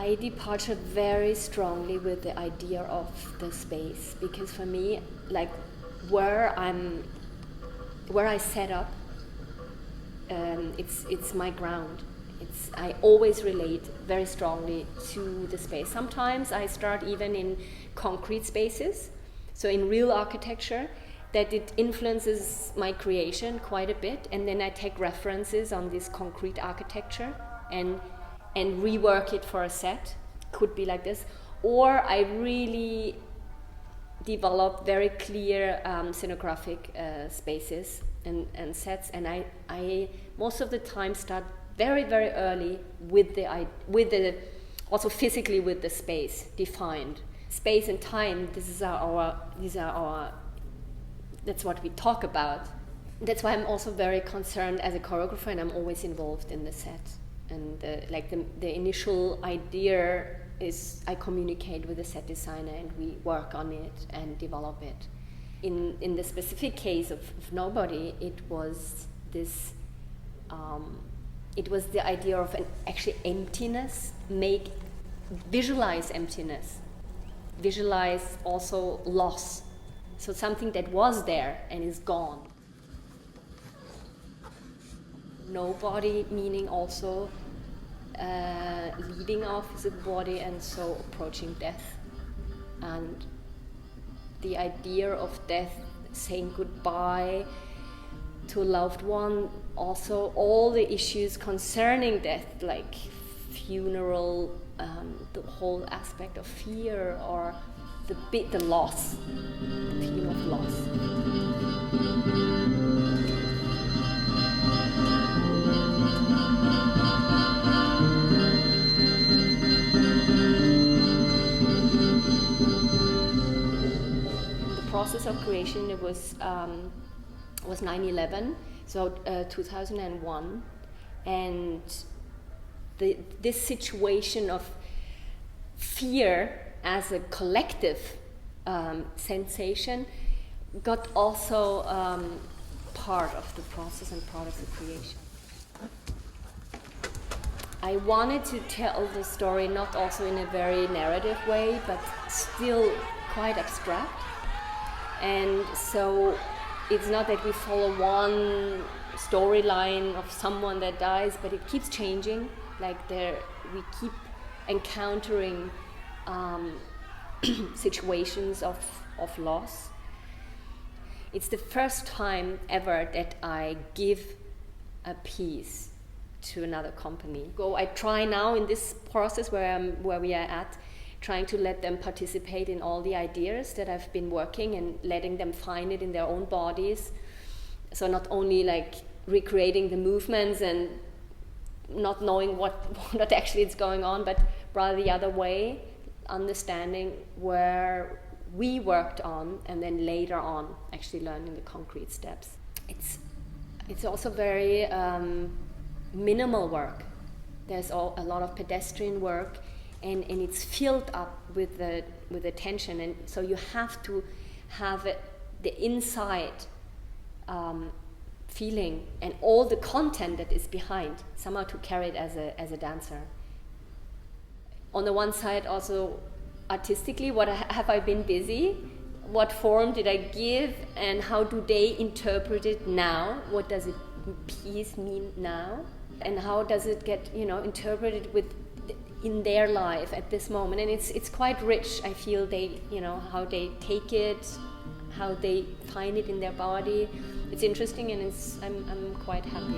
I departure very strongly with the idea of the space, because for me, like where I set up, it's my ground. I always relate very strongly to the space. Sometimes I start even in concrete spaces, so in real architecture, that it influences my creation quite a bit, and then I take references on this concrete architecture and rework it for a set. Could be like this, or I really develop very clear scenographic spaces and sets, and I most of the time start very early with the also physically with the space defined. Space and time, these are our that's what we talk about. That's why I'm also very concerned as a choreographer, and I'm always involved in the set. And the initial idea is I communicate with the set designer and we work on it and develop it. In the specific case of noBody, it was this. It was the idea of an actually emptiness. Visualize emptiness. Visualize also loss. So something that was there and is gone. noBody meaning also leading off the body and so approaching death. And the idea of death, saying goodbye to a loved one, also all the issues concerning death, like funeral, the whole aspect of fear, or the loss, the feeling of loss. Process of creation, it was 9/11, so 2001, and this situation of fear as a collective sensation got also part of the process and part of the creation. I wanted to tell the story not also in a very narrative way, but still quite abstract. And so it's not that we follow one storyline of someone that dies, but it keeps changing. Like we keep encountering situations of loss. It's the first time ever that I give a piece to another company. I try now in this process where we are at, trying to let them participate in all the ideas that I've been working and letting them find it in their own bodies. So not only like recreating the movements and not knowing what actually is going on, but rather the other way, understanding where we worked on and then later on actually learning the concrete steps. It's also very minimal work. There's a lot of pedestrian work, and it's filled up with the tension, and so you have to have the inside feeling and all the content that is behind somehow to carry it as a dancer. On the one side, also artistically, have I been busy? What form did I give, and how do they interpret it now? What does it piece mean now, and how does it get interpreted in their life at this moment? And it's quite rich. I feel how they take it, how they find it in their body. It's interesting, and I'm quite happy.